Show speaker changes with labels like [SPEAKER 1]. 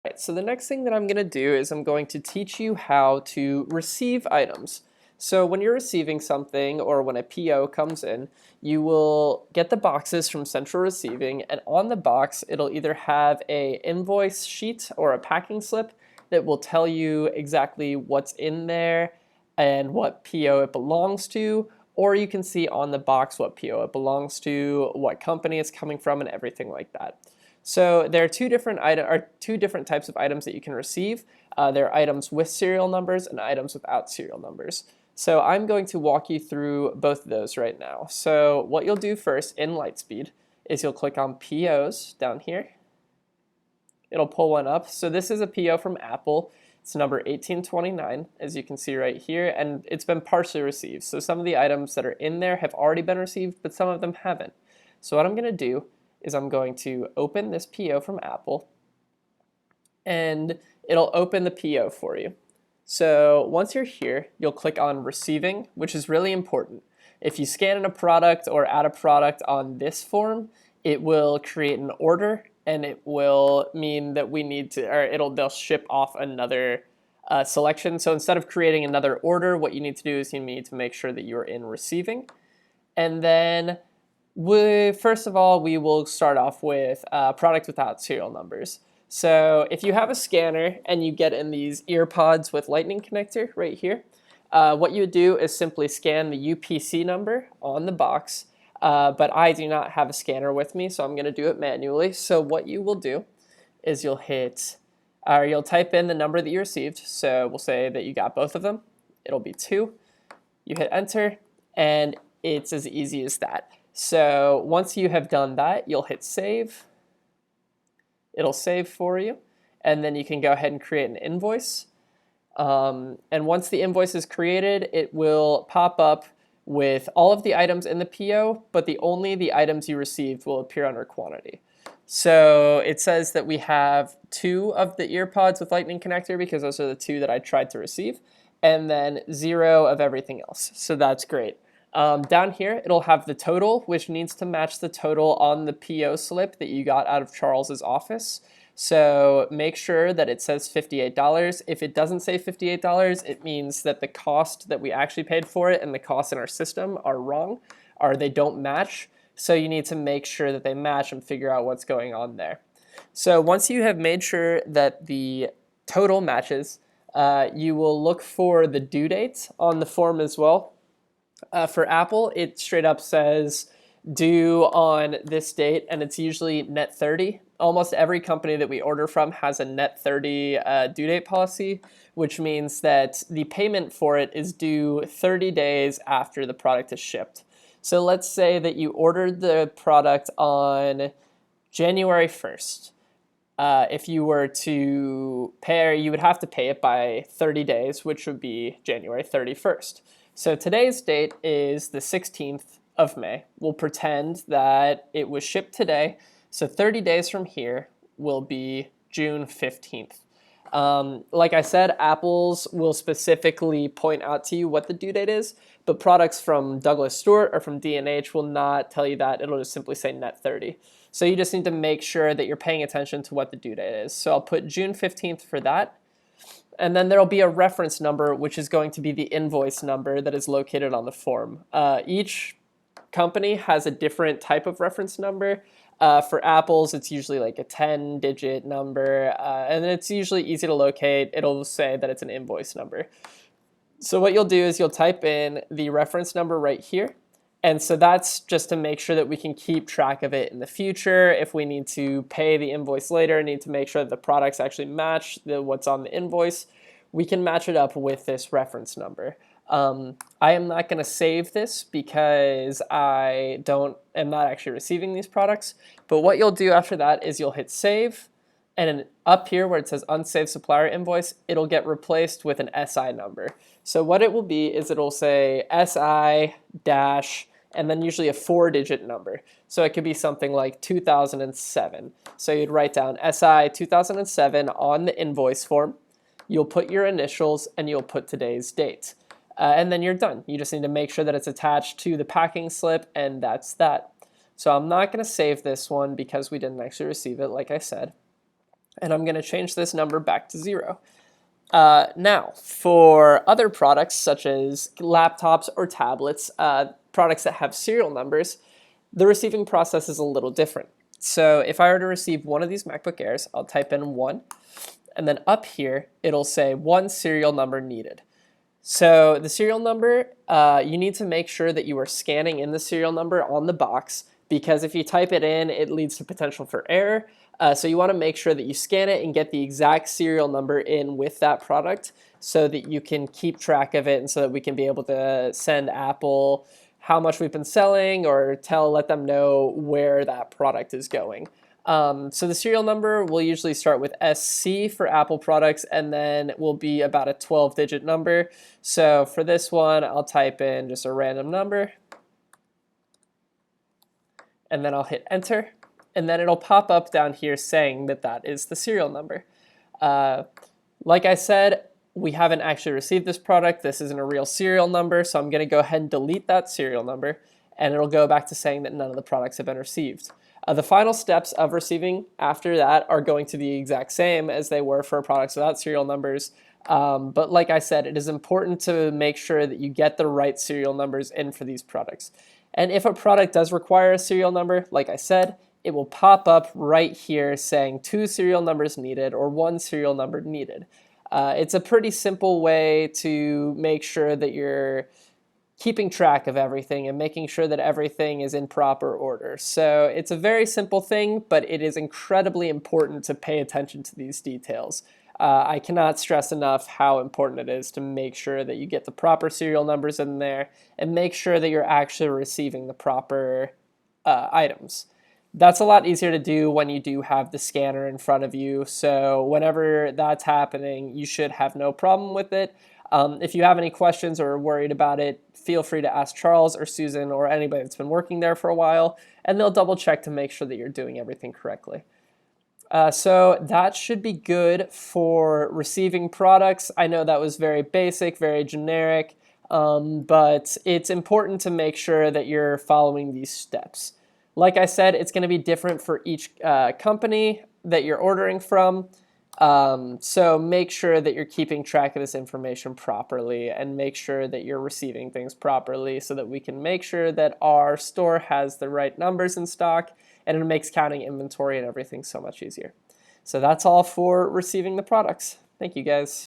[SPEAKER 1] Right, so the next thing that I'm going to do is I'm going to teach you how to receive items. So when you're receiving something or when a PO comes in, you will get the boxes from Central Receiving, and on the box it'll either have a invoice sheet or a packing slip that will tell you exactly what's in there and what PO it belongs to, or you can see on the box what PO it belongs to, what company it's coming from, and everything like that. So there are two different types of items that you can receive. There are items with serial numbers and items without serial numbers. So I'm going to walk you through both of those right now. So what you'll do first in LightSpeed is you'll click on POs down here. It'll pull one up. So this is a PO from Apple. It's number 1829, as you can see right here, and it's been partially received. So some of the items that are in there have already been received, but some of them haven't. So what I'm going to do is I'm going to open this PO from Apple, and it'll open the PO for you. So once you're here, you'll click on Receiving, which is really important. If you scan in a product or add a product on this form, it will create an order, and it will mean that we need to, or they'll ship off another selection. So instead of creating another order, what you need to do is you need to make sure that you're in Receiving, and then first of all, we will start off with product without serial numbers. So if you have a scanner and you get in these ear pods with lightning connector right here, what you would do is simply scan the UPC number on the box, but I do not have a scanner with me, so I'm going to do it manually. So what you will do is you'll type in the number that you received. So we'll say that you got both of them. It'll be 2. You hit enter, and it's as easy as that. So once you have done that, you'll hit save. It'll save for you, and then you can go ahead and create an invoice. And once the invoice is created, it will pop up with all of the items in the PO, but only the items you received will appear under quantity. So it says that we have 2 of the ear pods with lightning connector because those are the 2 that I tried to receive, and then 0 of everything else. So that's great. Down here, it'll have the total, which needs to match the total on the PO slip that you got out of Charles's office. So make sure that it says $58. If it doesn't say $58, it means that the cost that we actually paid for it and the cost in our system are wrong, or they don't match. So you need to make sure that they match and figure out what's going on there. So once you have made sure that the total matches, you will look for the due date on the form as well. For Apple, it straight up says due on this date, and it's usually net 30. Almost every company that we order from has a net 30 due date policy, which means that the payment for it is due 30 days after the product is shipped. So let's say that you ordered the product on January 1st. If you were to pay, you would have to pay it by 30 days, which would be January 31st. So today's date is the 16th of May. We'll pretend that it was shipped today. So 30 days from here will be June 15th. Like I said, Apple's will specifically point out to you what the due date is, but products from Douglas Stewart or from D&H will not tell you that. It'll just simply say net 30. So you just need to make sure that you're paying attention to what the due date is. So I'll put June 15th for that. And then there'll be a reference number, which is going to be the invoice number that is located on the form. Each company has a different type of reference number. For Apple's, it's usually like a 10-digit number, and it's usually easy to locate. It'll say that it's an invoice number. So what you'll do is you'll type in the reference number right here. And so that's just to make sure that we can keep track of it in the future. If we need to pay the invoice later, need to make sure that the products actually match what's on the invoice, we can match it up with this reference number. I am not going to save this because I am not actually receiving these products. But what you'll do after that is you'll hit save, and then up here where it says unsaved supplier invoice, it'll get replaced with an SI number. So what it will be is it'll say SI dash, and then usually a 4-digit number. So it could be something like 2007. So you'd write down SI 2007 on the invoice form. You'll put your initials and you'll put today's date. And then you're done. You just need to make sure that it's attached to the packing slip, and that's that. So I'm not going to save this one because we didn't actually receive it, like I said. and I'm going to change this number back to 0. Now, for other products such as laptops or tablets, products that have serial numbers, the receiving process is a little different. So if I were to receive one of these MacBook Airs, I'll type in 1, and then up here, it'll say 1 serial number needed. So the serial number, you need to make sure that you are scanning in the serial number on the box, because if you type it in, it leads to potential for error. So you want to make sure that you scan it and get the exact serial number in with that product so that you can keep track of it and so that we can be able to send Apple how much we've been selling or let them know where that product is going. So the serial number will usually start with SC for Apple products, and then it will be about a 12-digit number. So for this one, I'll type in just a random number, and then I'll hit enter, and then it'll pop up down here saying that that is the serial number. Like I said, we haven't actually received this product. This isn't a real serial number, so I'm going to go ahead and delete that serial number, and it'll go back to saying that none of the products have been received. The final steps of receiving after that are going to be the exact same as they were for products without serial numbers. But like I said, it is important to make sure that you get the right serial numbers in for these products. And if a product does require a serial number, like I said, it will pop up right here saying 2 serial numbers needed or 1 serial number needed. It's a pretty simple way to make sure that you're keeping track of everything and making sure that everything is in proper order. So it's a very simple thing, but it is incredibly important to pay attention to these details. I cannot stress enough how important it is to make sure that you get the proper serial numbers in there and make sure that you're actually receiving the proper items. That's a lot easier to do when you do have the scanner in front of you. So whenever that's happening, you should have no problem with it. If you have any questions or are worried about it, feel free to ask Charles or Susan or anybody that's been working there for a while, and they'll double check to make sure that you're doing everything correctly. So that should be good for receiving products. I know that was very basic, very generic, but it's important to make sure that you're following these steps. Like I said, it's going to be different for each company that you're ordering from. So make sure that you're keeping track of this information properly and make sure that you're receiving things properly so that we can make sure that our store has the right numbers in stock, and it makes counting inventory and everything so much easier. So that's all for receiving the products. Thank you, guys.